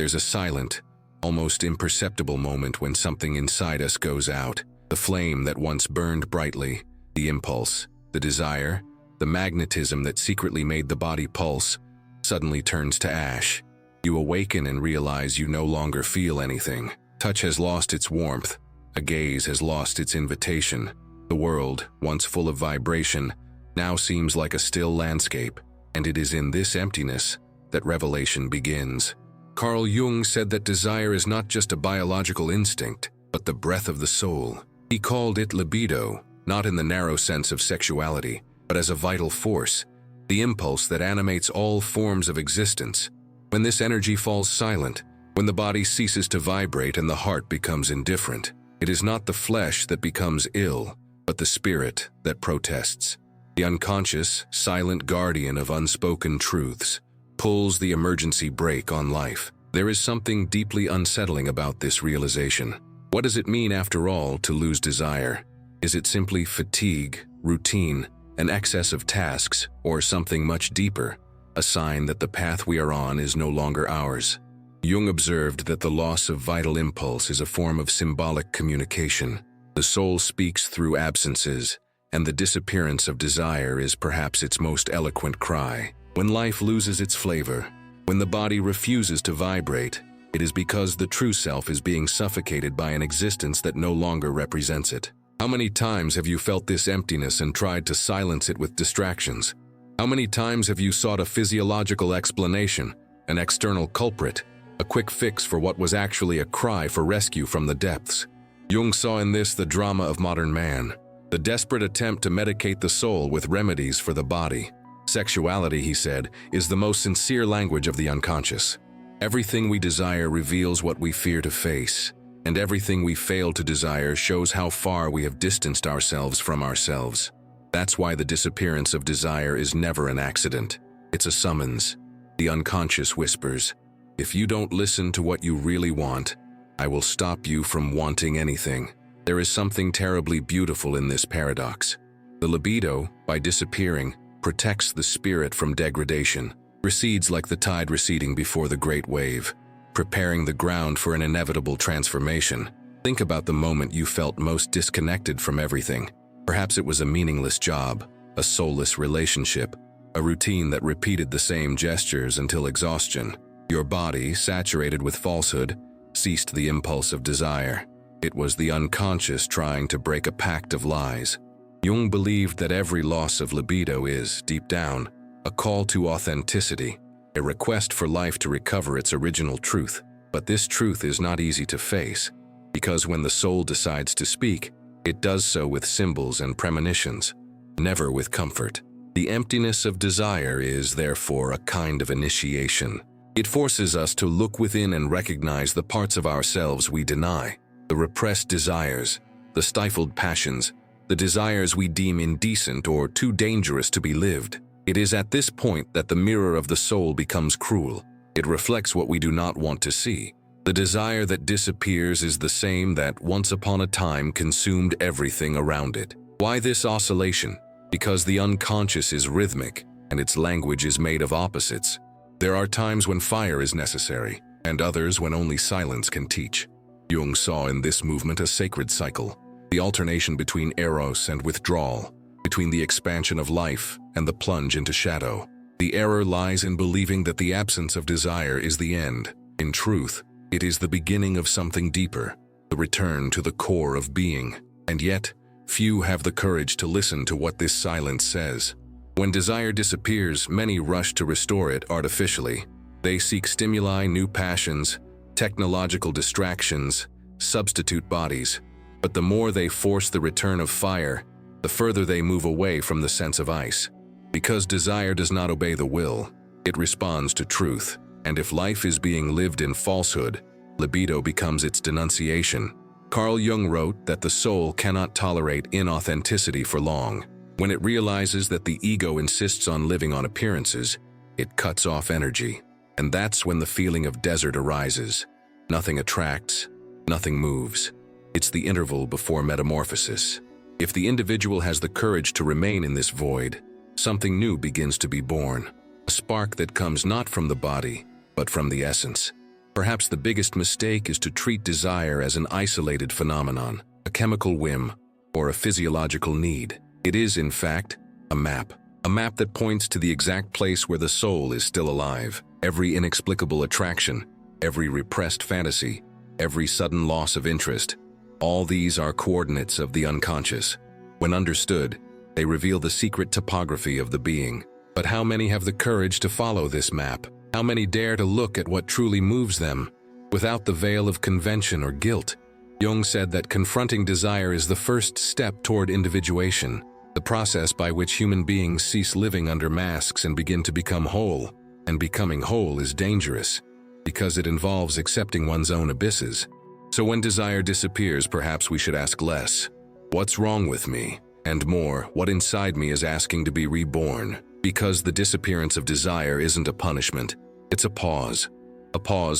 There's a silent, almost imperceptible moment when something inside us goes out. The flame that once burned brightly, the impulse, the desire, the magnetism that secretly made the body pulse, suddenly turns to ash. You awaken and realize you no longer feel anything. Touch has lost its warmth. A gaze has lost its invitation. The world, once full of vibration, now seems like a still landscape, and it is in this emptiness that revelation begins. Carl Jung said that desire is not just a biological instinct, but the breath of the soul. He called it libido, not in the narrow sense of sexuality, but as a vital force, the impulse that animates all forms of existence. When this energy falls silent, when the body ceases to vibrate and the heart becomes indifferent, it is not the flesh that becomes ill, but the spirit that protests. The unconscious, silent guardian of unspoken truths, pulls the emergency brake on life. There is something deeply unsettling about this realization. What does it mean, after all, to lose desire? Is it simply fatigue, routine, an excess of tasks, or something much deeper, a sign that the path we are on is no longer ours? Jung observed that the loss of vital impulse is a form of symbolic communication. The soul speaks through absences, and the disappearance of desire is perhaps its most eloquent cry. When life loses its flavor, when the body refuses to vibrate, it is because the true self is being suffocated by an existence that no longer represents it. How many times have you felt this emptiness and tried to silence it with distractions? How many times have you sought a physiological explanation, an external culprit, a quick fix for what was actually a cry for rescue from the depths? Jung saw in this the drama of modern man, the desperate attempt to medicate the soul with remedies for the body. Sexuality, he said, is the most sincere language of the unconscious. Everything we desire reveals what we fear to face, and everything we fail to desire shows how far we have distanced ourselves from ourselves. That's why the disappearance of desire is never an accident. It's a summons. The unconscious whispers, "If you don't listen to what you really want, I will stop you from wanting anything." There is something terribly beautiful in this paradox. The libido, by disappearing, protects the spirit from degradation, recedes like the tide receding before the great wave, preparing the ground for an inevitable transformation. Think about the moment you felt most disconnected from everything. Perhaps it was a meaningless job, a soulless relationship, a routine that repeated the same gestures until exhaustion. Your body, saturated with falsehood, ceased the impulse of desire. It was the unconscious trying to break a pact of lies. Jung believed that every loss of libido is, deep down, a call to authenticity, a request for life to recover its original truth. But this truth is not easy to face, because when the soul decides to speak, it does so with symbols and premonitions, never with comfort. The emptiness of desire is, therefore, a kind of initiation. It forces us to look within and recognize the parts of ourselves we deny, the repressed desires, the stifled passions, the desires we deem indecent or too dangerous to be lived. It is at this point that the mirror of the soul becomes cruel. It reflects what we do not want to see. The desire that disappears is the same that once upon a time consumed everything around it. Why this oscillation? Because the unconscious is rhythmic, and its language is made of opposites. There are times when fire is necessary, and others when only silence can teach. Jung saw in this movement a sacred cycle, the alternation between eros and withdrawal, between the expansion of life and the plunge into shadow. The error lies in believing that the absence of desire is the end. In truth, it is the beginning of something deeper, the return to the core of being. And yet, few have the courage to listen to what this silence says. When desire disappears, many rush to restore it artificially. They seek stimuli, new passions, technological distractions, substitute bodies. But the more they force the return of fire, the further they move away from the sense of ice. Because desire does not obey the will, it responds to truth. And if life is being lived in falsehood, libido becomes its denunciation. Carl Jung wrote that the soul cannot tolerate inauthenticity for long. When it realizes that the ego insists on living on appearances, it cuts off energy. And that's when the feeling of desert arises. Nothing attracts, nothing moves. It's the interval before metamorphosis. If the individual has the courage to remain in this void, something new begins to be born. A spark that comes not from the body, but from the essence. Perhaps the biggest mistake is to treat desire as an isolated phenomenon, a chemical whim, or a physiological need. It is, in fact, a map that points to the exact place where the soul is still alive. Every inexplicable attraction, every repressed fantasy, every sudden loss of interest, all these are coordinates of the unconscious. When understood, they reveal the secret topography of the being. But how many have the courage to follow this map? How many dare to look at what truly moves them, without the veil of convention or guilt? Jung said that confronting desire is the first step toward individuation, the process by which human beings cease living under masks and begin to become whole. And becoming whole is dangerous, because it involves accepting one's own abysses. So when desire disappears, perhaps we should ask less, "What's wrong with me?" and more, "What inside me is asking to be reborn?" Because the disappearance of desire isn't a punishment, it's a pause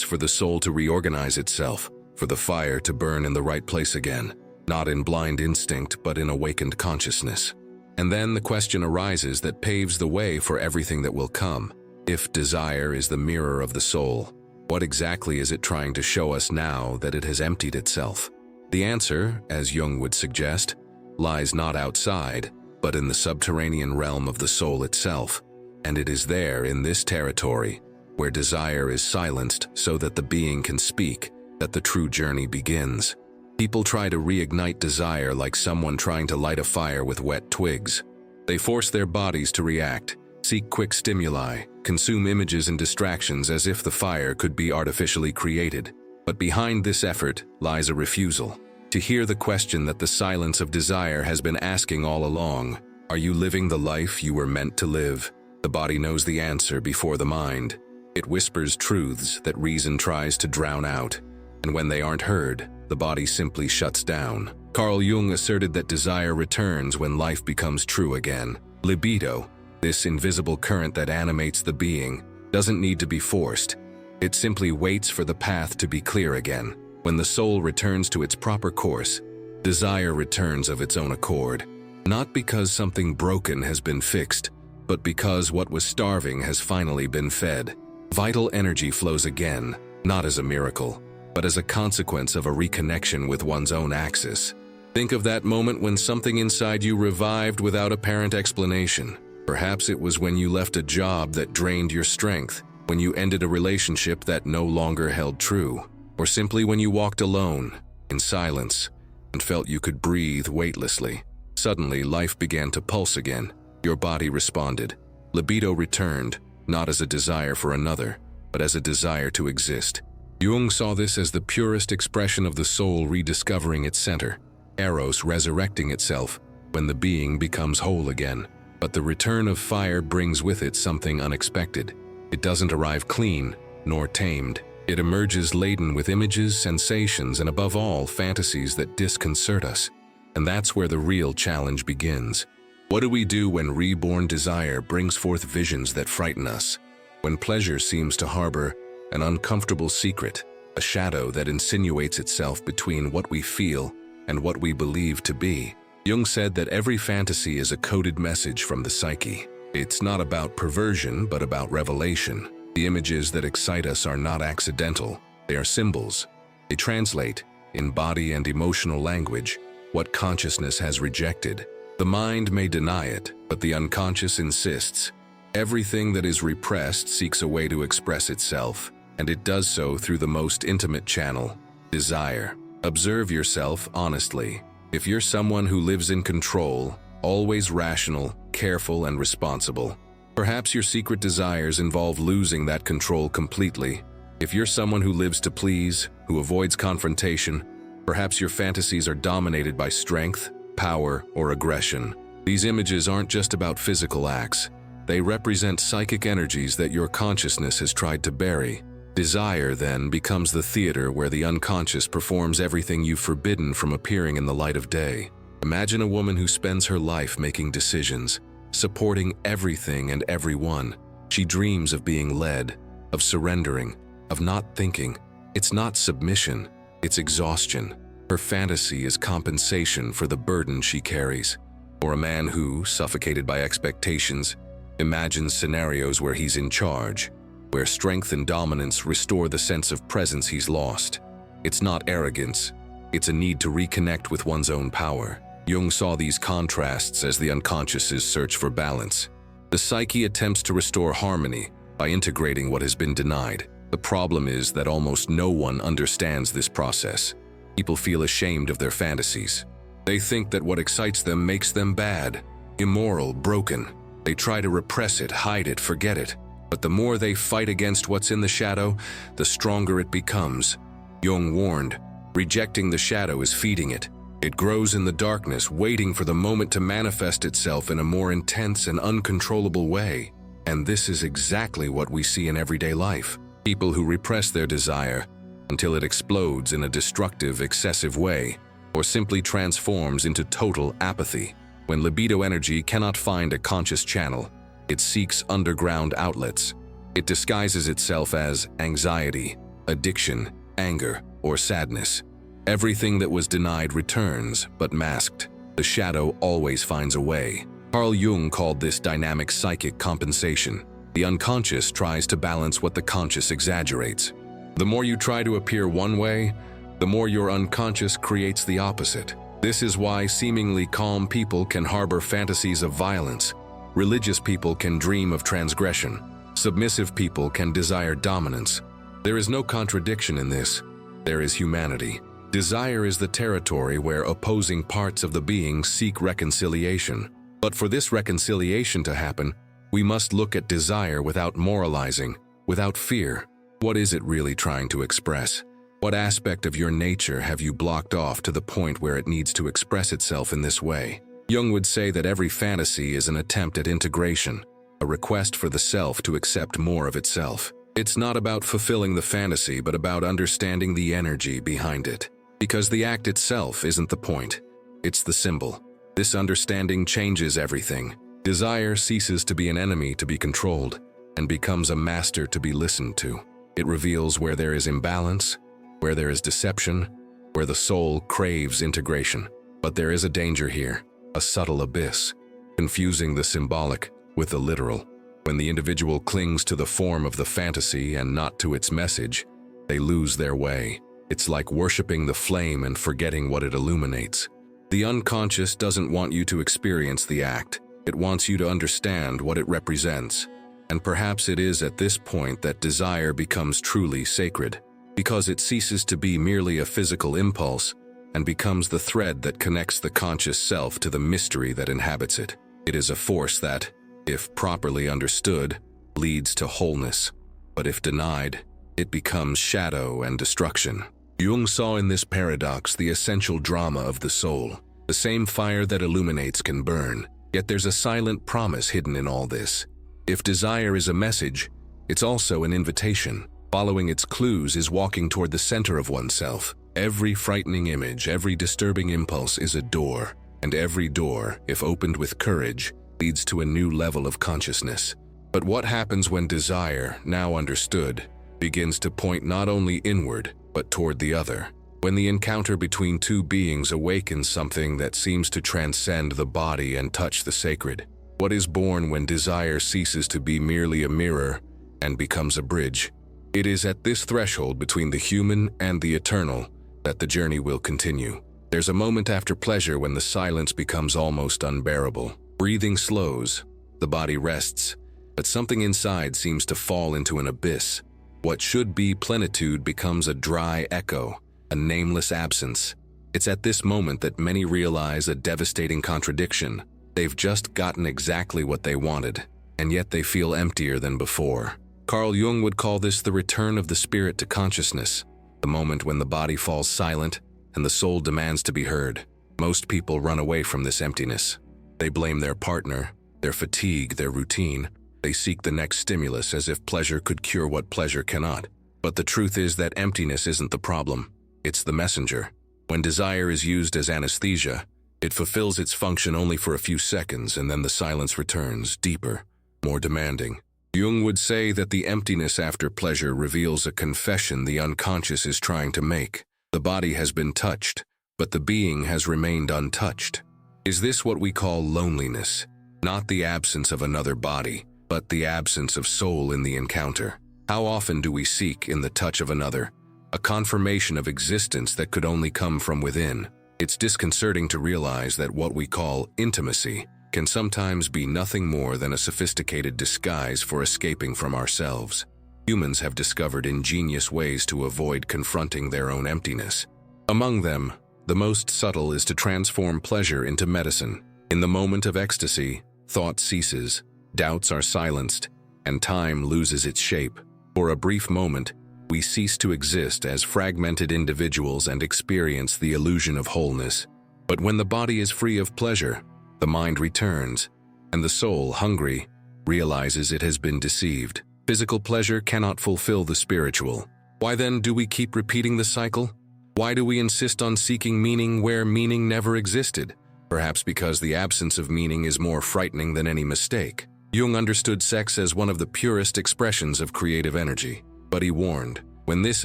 for the soul to reorganize itself, for the fire to burn in the right place again, not in blind instinct but in awakened consciousness. And then the question arises that paves the way for everything that will come. If desire is the mirror of the soul, what exactly is it trying to show us now that it has emptied itself? The answer, as Jung would suggest, lies not outside, but in the subterranean realm of the soul itself. And it is there, in this territory, where desire is silenced so that the being can speak, that the true journey begins. People try to reignite desire like someone trying to light a fire with wet twigs. They force their bodies to react, seek quick stimuli, consume images and distractions as if the fire could be artificially created. But behind this effort lies a refusal to hear the question that the silence of desire has been asking all along. Are you living the life you were meant to live? The body knows the answer before the mind. It whispers truths that reason tries to drown out, and when they aren't heard, the body simply shuts down. Carl Jung asserted that desire returns when life becomes true again. Libido, this invisible current that animates the being, doesn't need to be forced. It simply waits for the path to be clear again. When the soul returns to its proper course, desire returns of its own accord. Not because something broken has been fixed, but because what was starving has finally been fed. Vital energy flows again, not as a miracle, but as a consequence of a reconnection with one's own axis. Think of that moment when something inside you revived without apparent explanation. Perhaps it was when you left a job that drained your strength, when you ended a relationship that no longer held true, or simply when you walked alone, in silence, and felt you could breathe weightlessly. Suddenly, life began to pulse again. Your body responded. Libido returned, not as a desire for another, but as a desire to exist. Jung saw this as the purest expression of the soul rediscovering its center, Eros resurrecting itself when the being becomes whole again. But the return of fire brings with it something unexpected. It doesn't arrive clean, nor tamed. It emerges laden with images, sensations, and above all, fantasies that disconcert us. And that's where the real challenge begins. What do we do when reborn desire brings forth visions that frighten us? When pleasure seems to harbor an uncomfortable secret, a shadow that insinuates itself between what we feel and what we believe to be? Jung said that every fantasy is a coded message from the psyche. It's not about perversion, but about revelation. The images that excite us are not accidental. They are symbols. They translate, in body and emotional language, what consciousness has rejected. The mind may deny it, but the unconscious insists. Everything that is repressed seeks a way to express itself, and it does so through the most intimate channel, desire. Observe yourself honestly. If you're someone who lives in control, always rational, careful, and responsible, perhaps your secret desires involve losing that control completely. If you're someone who lives to please, who avoids confrontation, perhaps your fantasies are dominated by strength, power, or aggression. These images aren't just about physical acts. They represent psychic energies that your consciousness has tried to bury. Desire, then, becomes the theater where the unconscious performs everything you've forbidden from appearing in the light of day. Imagine a woman who spends her life making decisions, supporting everything and everyone. She dreams of being led, of surrendering, of not thinking. It's not submission, it's exhaustion. Her fantasy is compensation for the burden she carries. Or a man who, suffocated by expectations, imagines scenarios where he's in charge, where strength and dominance restore the sense of presence he's lost. It's not arrogance, it's a need to reconnect with one's own power. Jung saw these contrasts as the unconscious's search for balance. The psyche attempts to restore harmony by integrating what has been denied. The problem is that almost no one understands this process. People feel ashamed of their fantasies. They think that what excites them makes them bad, immoral, broken. They try to repress it, hide it, forget it. But the more they fight against what's in the shadow, the stronger it becomes. Jung warned, rejecting the shadow is feeding it. It grows in the darkness, waiting for the moment to manifest itself in a more intense and uncontrollable way. And this is exactly what we see in everyday life. People who repress their desire until it explodes in a destructive, excessive way, or simply transforms into total apathy. When libido energy cannot find a conscious channel, it seeks underground outlets. It disguises itself as anxiety, addiction, anger, or sadness. Everything that was denied returns, but masked. The shadow always finds a way. Carl Jung called this dynamic psychic compensation. The unconscious tries to balance what the conscious exaggerates. The more you try to appear one way, the more your unconscious creates the opposite. This is why seemingly calm people can harbor fantasies of violence. Religious people can dream of transgression. Submissive people can desire dominance. There is no contradiction in this. There is humanity. Desire is the territory where opposing parts of the being seek reconciliation. But for this reconciliation to happen, we must look at desire without moralizing, without fear. What is it really trying to express? What aspect of your nature have you blocked off to the point where it needs to express itself in this way? Jung would say that every fantasy is an attempt at integration, a request for the self to accept more of itself. It's not about fulfilling the fantasy, but about understanding the energy behind it. Because the act itself isn't the point, it's the symbol. This understanding changes everything. Desire ceases to be an enemy to be controlled and becomes a master to be listened to. It reveals where there is imbalance, where there is deception, where the soul craves integration. But there is a danger here, a subtle abyss, confusing the symbolic with the literal. When the individual clings to the form of the fantasy and not to its message, they lose their way. It's like worshiping the flame and forgetting what it illuminates. The unconscious doesn't want you to experience the act. It wants you to understand what it represents. And perhaps it is at this point that desire becomes truly sacred, because it ceases to be merely a physical impulse and becomes the thread that connects the conscious self to the mystery that inhabits it. It is a force that, if properly understood, leads to wholeness. But if denied, it becomes shadow and destruction. Jung saw in this paradox the essential drama of the soul. The same fire that illuminates can burn, yet there's a silent promise hidden in all this. If desire is a message, it's also an invitation. Following its clues is walking toward the center of oneself. Every frightening image, every disturbing impulse is a door, and every door, if opened with courage, leads to a new level of consciousness. But what happens when desire, now understood, begins to point not only inward, but toward the other? When the encounter between two beings awakens something that seems to transcend the body and touch the sacred. What is born when desire ceases to be merely a mirror and becomes a bridge? It is at this threshold between the human and the eternal that the journey will continue. There's a moment after pleasure when the silence becomes almost unbearable. Breathing slows, the body rests, but something inside seems to fall into an abyss. What should be plenitude becomes a dry echo, a nameless absence. It's at this moment that many realize a devastating contradiction. They've just gotten exactly what they wanted, and yet they feel emptier than before. Carl Jung would call this the return of the spirit to consciousness, the moment when the body falls silent and the soul demands to be heard. Most people run away from this emptiness. They blame their partner, their fatigue, their routine. They seek the next stimulus as if pleasure could cure what pleasure cannot. But the truth is that emptiness isn't the problem. It's the messenger. When desire is used as anesthesia, it fulfills its function only for a few seconds, and then the silence returns, deeper, more demanding. Jung would say that the emptiness after pleasure reveals a confession the unconscious is trying to make. The body has been touched, but the being has remained untouched. Is this what we call loneliness? Not the absence of another body, but the absence of soul in the encounter. How often do we seek, in the touch of another, a confirmation of existence that could only come from within? It's disconcerting to realize that what we call intimacy can sometimes be nothing more than a sophisticated disguise for escaping from ourselves. Humans have discovered ingenious ways to avoid confronting their own emptiness. Among them, the most subtle is to transform pleasure into medicine. In the moment of ecstasy, thought ceases, doubts are silenced, and time loses its shape. For a brief moment, we cease to exist as fragmented individuals and experience the illusion of wholeness. But when the body is free of pleasure, the mind returns, and the soul, hungry, realizes it has been deceived. Physical pleasure cannot fulfill the spiritual. Why then do we keep repeating the cycle? Why do we insist on seeking meaning where meaning never existed? Perhaps because the absence of meaning is more frightening than any mistake. Jung understood sex as one of the purest expressions of creative energy. But he warned, when this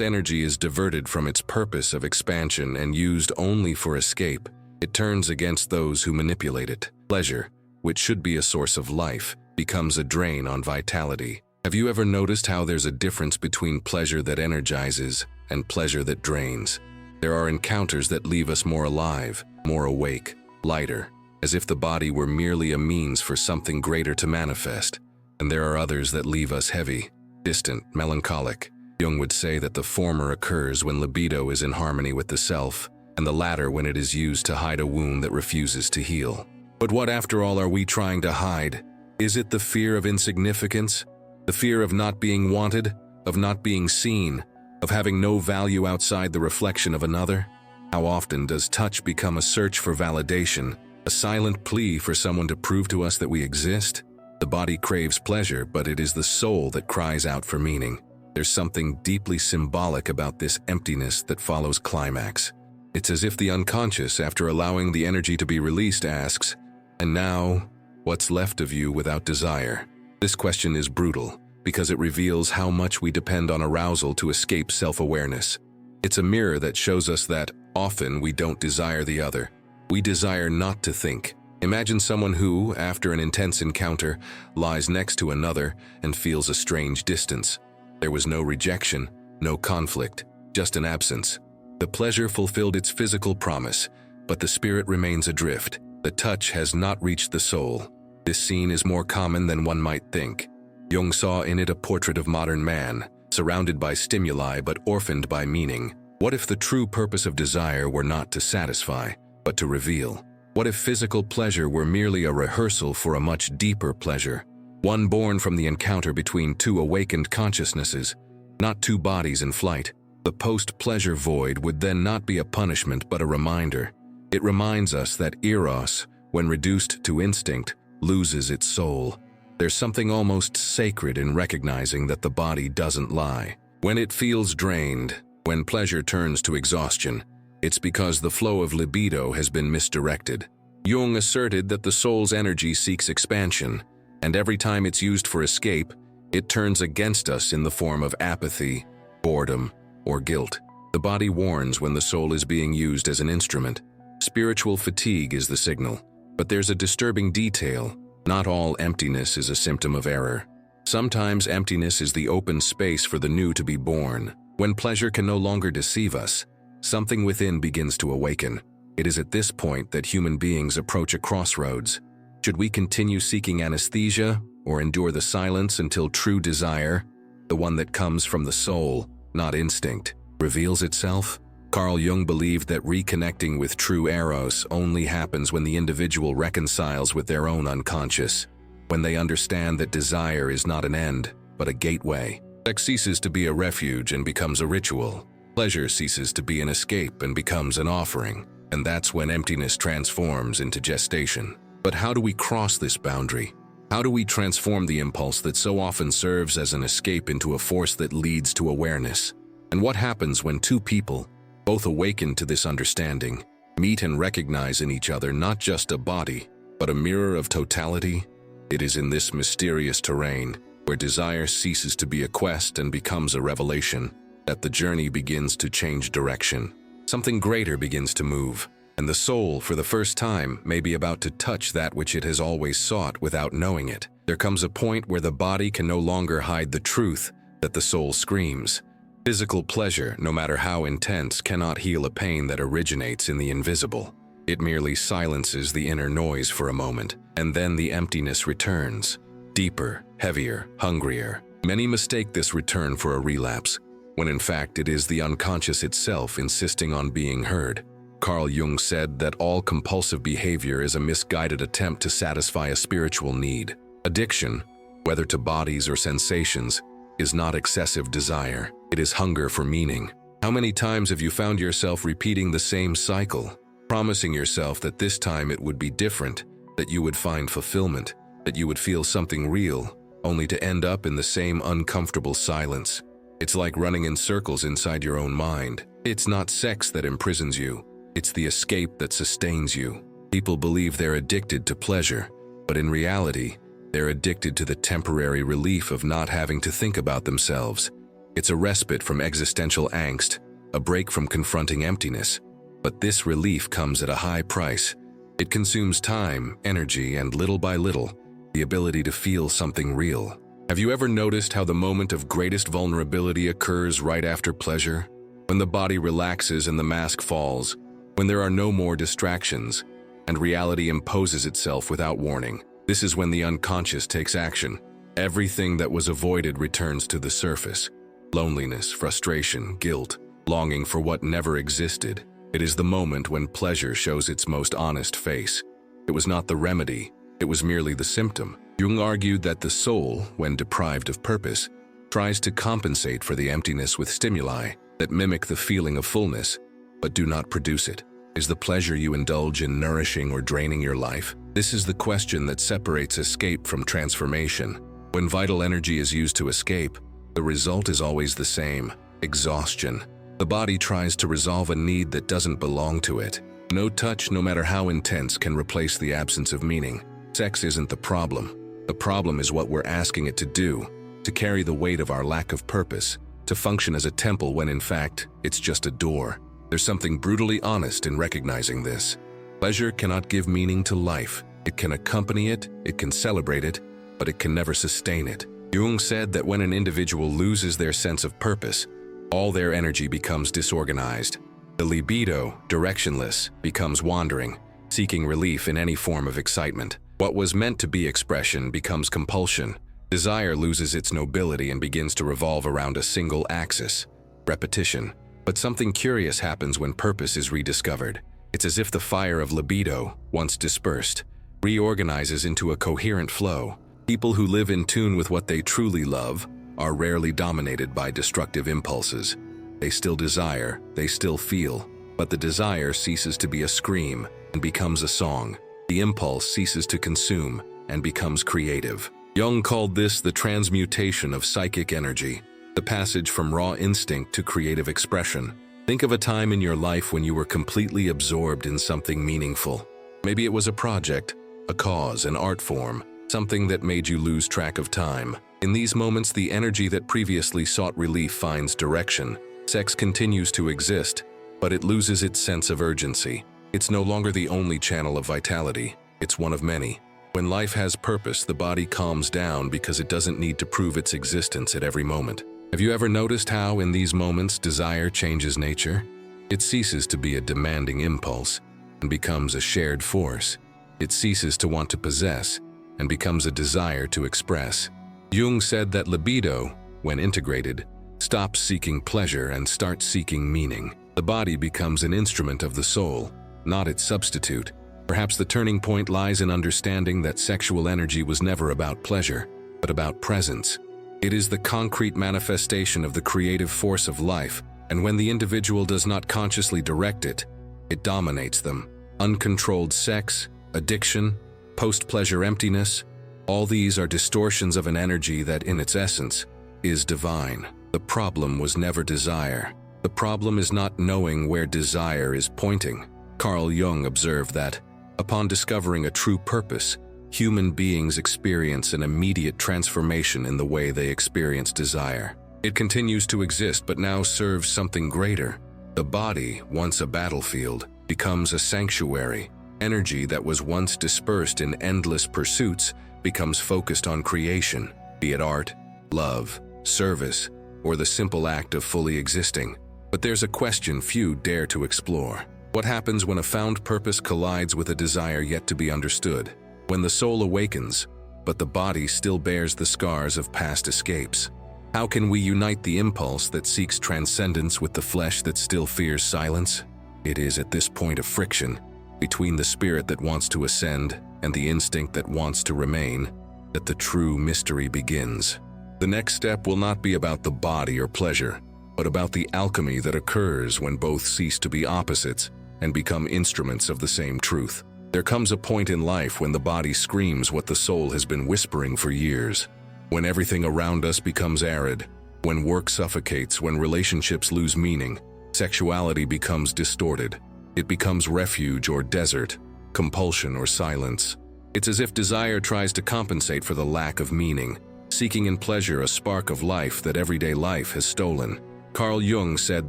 energy is diverted from its purpose of expansion and used only for escape, it turns against those who manipulate it. Pleasure, which should be a source of life, becomes a drain on vitality. Have you ever noticed how there's a difference between pleasure that energizes and pleasure that drains? There are encounters that leave us more alive, more awake, lighter, as if the body were merely a means for something greater to manifest. And there are others that leave us heavy, distant, melancholic. Jung would say that the former occurs when libido is in harmony with the self, and the latter when it is used to hide a wound that refuses to heal. But what, after all, are we trying to hide? Is it the fear of insignificance? The fear of not being wanted, of not being seen, of having no value outside the reflection of another? How often does touch become a search for validation, a silent plea for someone to prove to us that we exist? The body craves pleasure, but it is the soul that cries out for meaning. There's something deeply symbolic about this emptiness that follows climax. It's as if the unconscious, after allowing the energy to be released, asks, "And now, what's left of you without desire?" This question is brutal, because it reveals how much we depend on arousal to escape self-awareness. It's a mirror that shows us that, often, we don't desire the other. We desire not to think. Imagine someone who, after an intense encounter, lies next to another and feels a strange distance. There was no rejection, no conflict, just an absence. The pleasure fulfilled its physical promise, but the spirit remains adrift. The touch has not reached the soul. This scene is more common than one might think. Jung saw in it a portrait of modern man, surrounded by stimuli but orphaned by meaning. What if the true purpose of desire were not to satisfy, but to reveal? What if physical pleasure were merely a rehearsal for a much deeper pleasure, one born from the encounter between two awakened consciousnesses, not two bodies in flight? The post-pleasure void would then not be a punishment but a reminder. It reminds us that eros, when reduced to instinct, loses its soul. There's something almost sacred in recognizing that the body doesn't lie. When it feels drained, when pleasure turns to exhaustion, it's because the flow of libido has been misdirected. Jung asserted that the soul's energy seeks expansion, and every time it's used for escape, it turns against us in the form of apathy, boredom, or guilt. The body warns when the soul is being used as an instrument. Spiritual fatigue is the signal. But there's a disturbing detail. Not all emptiness is a symptom of error. Sometimes emptiness is the open space for the new to be born. When pleasure can no longer deceive us, something within begins to awaken. It is at this point that human beings approach a crossroads. Should we continue seeking anesthesia or endure the silence until true desire, the one that comes from the soul, not instinct, reveals itself? Carl Jung believed that reconnecting with true eros only happens when the individual reconciles with their own unconscious, when they understand that desire is not an end, but a gateway. Sex ceases to be a refuge and becomes a ritual. Pleasure ceases to be an escape and becomes an offering. And that's when emptiness transforms into gestation. But how do we cross this boundary? How do we transform the impulse that so often serves as an escape into a force that leads to awareness? And what happens when two people, both awakened to this understanding, meet and recognize in each other not just a body, but a mirror of totality? It is in this mysterious terrain, where desire ceases to be a quest and becomes a revelation, that the journey begins to change direction. Something greater begins to move, and the soul, for the first time, may be about to touch that which it has always sought without knowing it. There comes a point where the body can no longer hide the truth, that the soul screams. Physical pleasure, no matter how intense, cannot heal a pain that originates in the invisible. It merely silences the inner noise for a moment, and then the emptiness returns. Deeper, heavier, hungrier. Many mistake this return for a relapse, when in fact it is the unconscious itself insisting on being heard. Carl Jung said that all compulsive behavior is a misguided attempt to satisfy a spiritual need. Addiction, whether to bodies or sensations, is not excessive desire. It is hunger for meaning. How many times have you found yourself repeating the same cycle, promising yourself that this time it would be different, that you would find fulfillment, that you would feel something real, only to end up in the same uncomfortable silence? It's like running in circles inside your own mind. It's not sex that imprisons you. It's the escape that sustains you. People believe they're addicted to pleasure, but in reality, they're addicted to the temporary relief of not having to think about themselves. It's a respite from existential angst, a break from confronting emptiness. But this relief comes at a high price. It consumes time, energy, and little by little, the ability to feel something real. Have you ever noticed how the moment of greatest vulnerability occurs right after pleasure? When the body relaxes and the mask falls, when there are no more distractions, and reality imposes itself without warning. This is when the unconscious takes action. Everything that was avoided returns to the surface. Loneliness, frustration, guilt, longing for what never existed. It is the moment when pleasure shows its most honest face. It was not the remedy, it was merely the symptom. Jung argued that the soul, when deprived of purpose, tries to compensate for the emptiness with stimuli that mimic the feeling of fullness, but do not produce it. Is the pleasure you indulge in nourishing or draining your life? This is the question that separates escape from transformation. When vital energy is used to escape, the result is always the same: exhaustion. The body tries to resolve a need that doesn't belong to it. No touch, no matter how intense, can replace the absence of meaning. Sex isn't the problem. The problem is what we're asking it to do, to carry the weight of our lack of purpose, to function as a temple when in fact, it's just a door. There's something brutally honest in recognizing this. Pleasure cannot give meaning to life. It can accompany it, it can celebrate it, but it can never sustain it. Jung said that when an individual loses their sense of purpose, all their energy becomes disorganized. The libido, directionless, becomes wandering, seeking relief in any form of excitement. What was meant to be expression becomes compulsion. Desire loses its nobility and begins to revolve around a single axis: repetition. But something curious happens when purpose is rediscovered. It's as if the fire of libido, once dispersed, reorganizes into a coherent flow. People who live in tune with what they truly love are rarely dominated by destructive impulses. They still desire, they still feel, but the desire ceases to be a scream and becomes a song. The impulse ceases to consume and becomes creative. Jung called this the transmutation of psychic energy, the passage from raw instinct to creative expression. Think of a time in your life when you were completely absorbed in something meaningful. Maybe it was a project, a cause, an art form, something that made you lose track of time. In these moments, the energy that previously sought relief finds direction. Sex continues to exist, but it loses its sense of urgency. It's no longer the only channel of vitality. It's one of many. When life has purpose, the body calms down because it doesn't need to prove its existence at every moment. Have you ever noticed how, in these moments, desire changes nature? It ceases to be a demanding impulse and becomes a shared force. It ceases to want to possess and becomes a desire to express. Jung said that libido, when integrated, stops seeking pleasure and starts seeking meaning. The body becomes an instrument of the soul, not its substitute. Perhaps the turning point lies in understanding that sexual energy was never about pleasure, but about presence. It is the concrete manifestation of the creative force of life, and when the individual does not consciously direct it, it dominates them. Uncontrolled sex, addiction, post-pleasure emptiness, all these are distortions of an energy that, in its essence, is divine. The problem was never desire. The problem is not knowing where desire is pointing. Carl Jung observed that, upon discovering a true purpose, human beings experience an immediate transformation in the way they experience desire. It continues to exist but now serves something greater. The body, once a battlefield, becomes a sanctuary. Energy that was once dispersed in endless pursuits becomes focused on creation, be it art, love, service, or the simple act of fully existing. But there's a question few dare to explore. What happens when a found purpose collides with a desire yet to be understood? When the soul awakens, but the body still bears the scars of past escapes? How can we unite the impulse that seeks transcendence with the flesh that still fears silence? It is at this point of friction, between the spirit that wants to ascend and the instinct that wants to remain, that the true mystery begins. The next step will not be about the body or pleasure, but about the alchemy that occurs when both cease to be opposites and become instruments of the same truth. There comes a point in life when the body screams what the soul has been whispering for years. When everything around us becomes arid, when work suffocates, when relationships lose meaning, sexuality becomes distorted. It becomes refuge or desert, compulsion or silence. It's as if desire tries to compensate for the lack of meaning, seeking in pleasure a spark of life that everyday life has stolen. Carl Jung said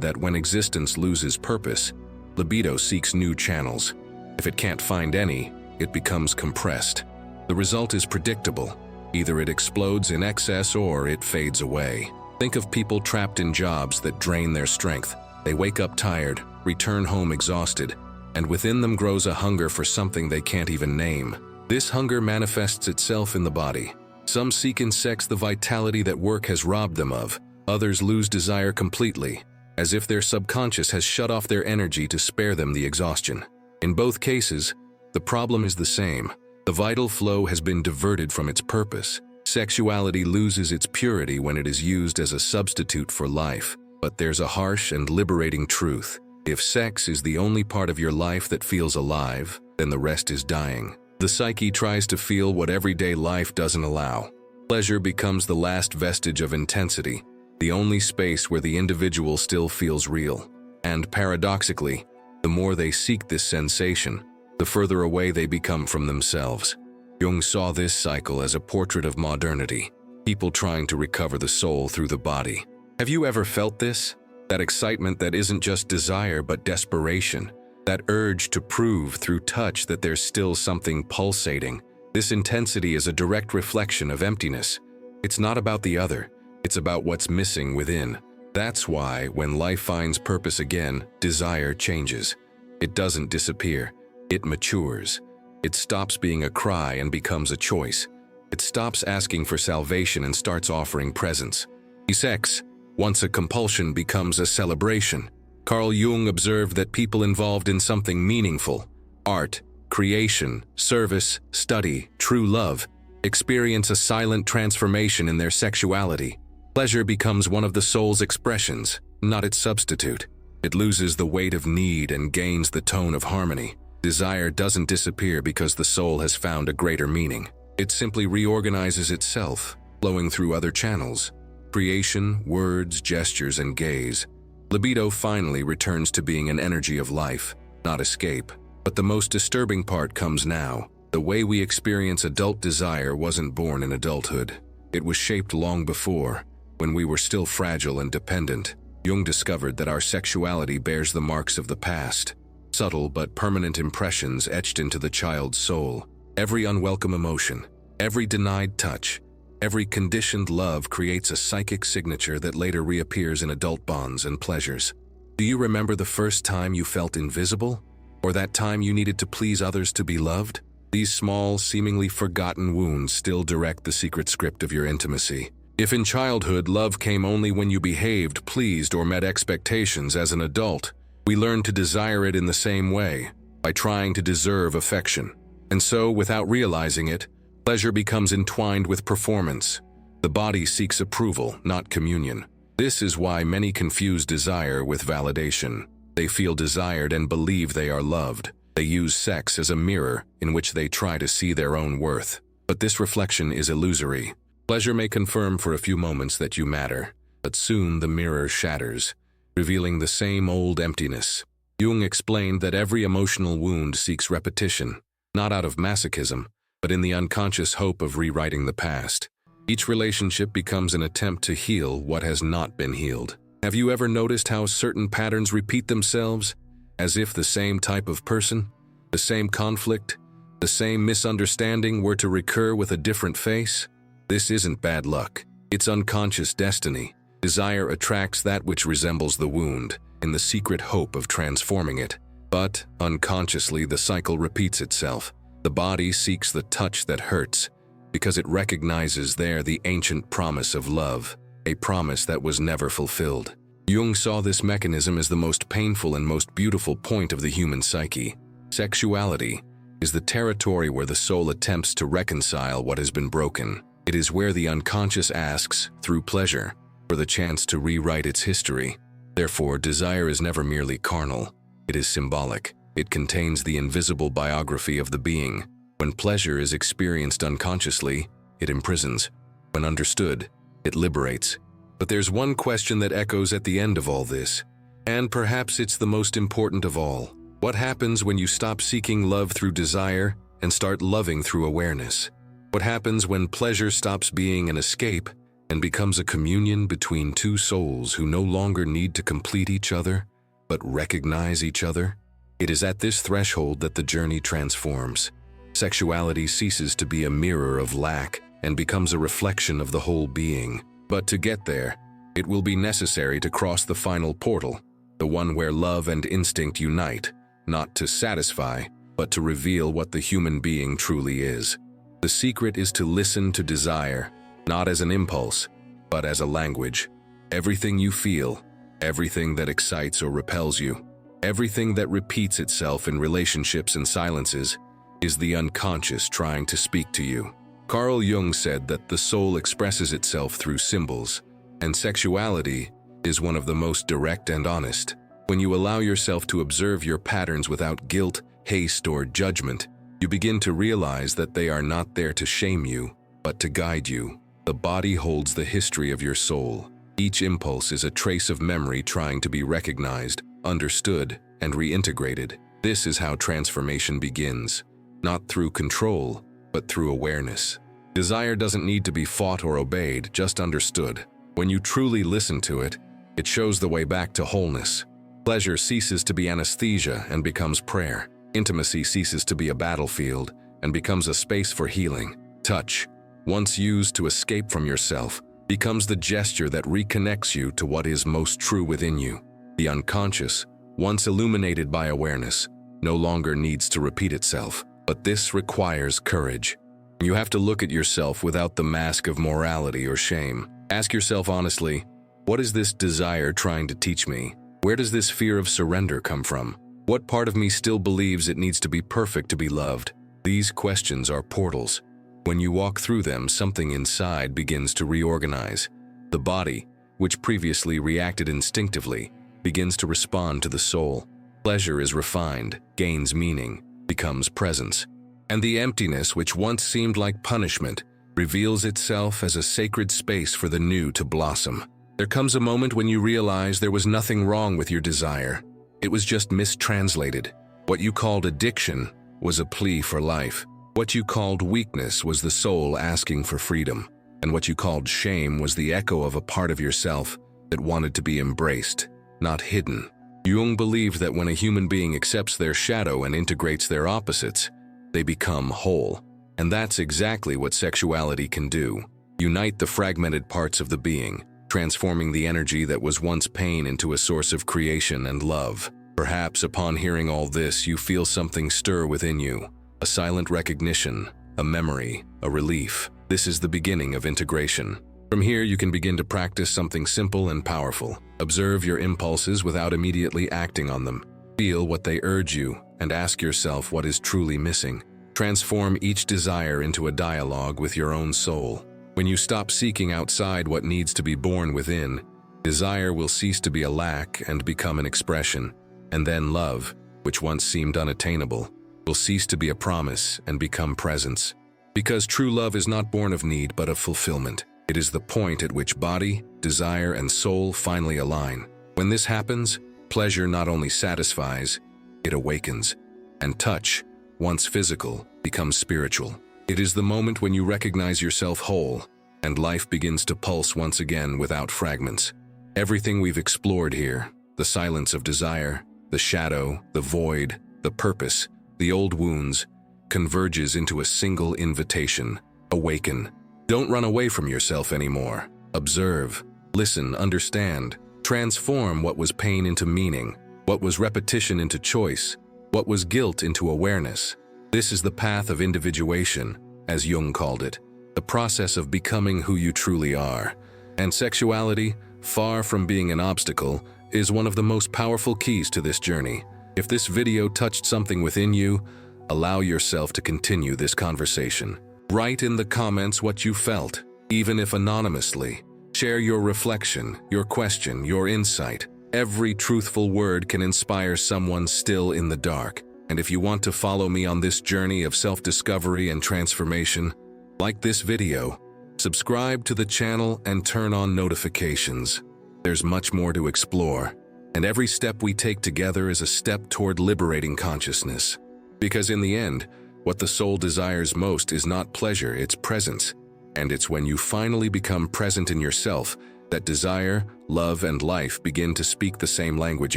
that when existence loses purpose, libido seeks new channels. If it can't find any, it becomes compressed. The result is predictable. Either it explodes in excess or it fades away. Think of people trapped in jobs that drain their strength. They wake up tired, return home exhausted, and within them grows a hunger for something they can't even name. This hunger manifests itself in the body. Some seek in sex the vitality that work has robbed them of. Others lose desire completely, as if their subconscious has shut off their energy to spare them the exhaustion. In both cases, the problem is the same. The vital flow has been diverted from its purpose. Sexuality loses its purity when it is used as a substitute for life. But there's a harsh and liberating truth. If sex is the only part of your life that feels alive, then the rest is dying. The psyche tries to feel what everyday life doesn't allow. Pleasure becomes the last vestige of intensity, the only space where the individual still feels real. And paradoxically, the more they seek this sensation, the further away they become from themselves. Jung saw this cycle as a portrait of modernity, people trying to recover the soul through the body. Have you ever felt this? That excitement that isn't just desire but desperation. That urge to prove through touch that there's still something pulsating. This intensity is a direct reflection of emptiness. It's not about the other, it's about what's missing within. That's why, when life finds purpose again, desire changes. It doesn't disappear, it matures. It stops being a cry and becomes a choice. It stops asking for salvation and starts offering presence. Sex, once a compulsion, becomes a celebration. Carl Jung observed that people involved in something meaningful, art, creation, service, study, true love, experience a silent transformation in their sexuality. Pleasure becomes one of the soul's expressions, not its substitute. It loses the weight of need and gains the tone of harmony. Desire doesn't disappear because the soul has found a greater meaning. It simply reorganizes itself, flowing through other channels. Creation, words, gestures, and gaze. Libido finally returns to being an energy of life, not escape. But the most disturbing part comes now. The way we experience adult desire wasn't born in adulthood. It was shaped long before, when we were still fragile and dependent. Jung discovered that our sexuality bears the marks of the past, subtle but permanent impressions etched into the child's soul. Every unwelcome emotion, every denied touch, every conditioned love creates a psychic signature that later reappears in adult bonds and pleasures. Do you remember the first time you felt invisible? Or that time you needed to please others to be loved? These small, seemingly forgotten wounds still direct the secret script of your intimacy. If in childhood love came only when you behaved, pleased, or met expectations as an adult, we learn to desire it in the same way, by trying to deserve affection. And so, without realizing it, pleasure becomes entwined with performance. The body seeks approval, not communion. This is why many confuse desire with validation. They feel desired and believe they are loved. They use sex as a mirror in which they try to see their own worth. But this reflection is illusory. Pleasure may confirm for a few moments that you matter, but soon the mirror shatters, revealing the same old emptiness. Jung explained that every emotional wound seeks repetition, not out of masochism, but in the unconscious hope of rewriting the past. Each relationship becomes an attempt to heal what has not been healed. Have you ever noticed how certain patterns repeat themselves, as if the same type of person, the same conflict, the same misunderstanding were to recur with a different face? This isn't bad luck. Its unconscious destiny. Desire attracts that which resembles the wound, in the secret hope of transforming it. But, unconsciously, the cycle repeats itself. The body seeks the touch that hurts, because it recognizes there the ancient promise of love, a promise that was never fulfilled. Jung saw this mechanism as the most painful and most beautiful point of the human psyche. Sexuality is the territory where the soul attempts to reconcile what has been broken. It is where the unconscious asks, through pleasure, for the chance to rewrite its history. Therefore, desire is never merely carnal. It is symbolic. It contains the invisible biography of the being. When pleasure is experienced unconsciously, it imprisons. When understood, it liberates. But there's one question that echoes at the end of all this, and perhaps it's the most important of all. What happens when you stop seeking love through desire and start loving through awareness? What happens when pleasure stops being an escape and becomes a communion between two souls who no longer need to complete each other, but recognize each other? It is at this threshold that the journey transforms. Sexuality ceases to be a mirror of lack and becomes a reflection of the whole being. But to get there, it will be necessary to cross the final portal, the one where love and instinct unite, not to satisfy, but to reveal what the human being truly is. The secret is to listen to desire, not as an impulse, but as a language. Everything you feel, everything that excites or repels you, everything that repeats itself in relationships and silences, is the unconscious trying to speak to you. Carl Jung said that the soul expresses itself through symbols, and sexuality is one of the most direct and honest. When you allow yourself to observe your patterns without guilt, haste, or judgment, you begin to realize that they are not there to shame you, but to guide you. The body holds the history of your soul. Each impulse is a trace of memory trying to be recognized, understood, and reintegrated. This is how transformation begins, not through control, but through awareness. Desire doesn't need to be fought or obeyed, just understood. When you truly listen to it, it shows the way back to wholeness. Pleasure ceases to be anesthesia and becomes prayer. Intimacy ceases to be a battlefield and becomes a space for healing. Touch, once used to escape from yourself, becomes the gesture that reconnects you to what is most true within you. The unconscious, once illuminated by awareness, no longer needs to repeat itself. But this requires courage. You have to look at yourself without the mask of morality or shame. Ask yourself honestly, what is this desire trying to teach me? Where does this fear of surrender come from? What part of me still believes it needs to be perfect to be loved? These questions are portals. When you walk through them, something inside begins to reorganize. The body, which previously reacted instinctively, begins to respond to the soul. Pleasure is refined, gains meaning, becomes presence. And the emptiness, which once seemed like punishment, reveals itself as a sacred space for the new to blossom. There comes a moment when you realize there was nothing wrong with your desire. It was just mistranslated. What you called addiction was a plea for life. What you called weakness was the soul asking for freedom. And what you called shame was the echo of a part of yourself that wanted to be embraced, not hidden. Jung believed that when a human being accepts their shadow and integrates their opposites, they become whole. And that's exactly what sexuality can do. Unite the fragmented parts of the being, transforming the energy that was once pain into a source of creation and love. Perhaps upon hearing all this, you feel something stir within you, a silent recognition, a memory, a relief. This is the beginning of integration. From here, you can begin to practice something simple and powerful. Observe your impulses without immediately acting on them. Feel what they urge you and ask yourself what is truly missing. Transform each desire into a dialogue with your own soul. When you stop seeking outside what needs to be born within, desire will cease to be a lack and become an expression. And then love, which once seemed unattainable, will cease to be a promise and become presence. Because true love is not born of need but of fulfillment. It is the point at which body, desire, and soul finally align. When this happens, pleasure not only satisfies, it awakens. And touch, once physical, becomes spiritual. It is the moment when you recognize yourself whole, and life begins to pulse once again without fragments. Everything we've explored here, the silence of desire, the shadow, the void, the purpose, the old wounds, converges into a single invitation: awaken. Don't run away from yourself anymore. Observe, listen, understand, transform what was pain into meaning, what was repetition into choice, what was guilt into awareness. This is the path of individuation, as Jung called it, the process of becoming who you truly are. And sexuality, far from being an obstacle, is one of the most powerful keys to this journey. If this video touched something within you, allow yourself to continue this conversation. Write in the comments what you felt, even if anonymously. Share your reflection, your question, your insight. Every truthful word can inspire someone still in the dark. And if you want to follow me on this journey of self-discovery and transformation, like this video, subscribe to the channel and turn on notifications. There's much more to explore, and every step we take together is a step toward liberating consciousness. Because in the end, what the soul desires most is not pleasure, it's presence. And it's when you finally become present in yourself that desire, love, and life begin to speak the same language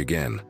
again.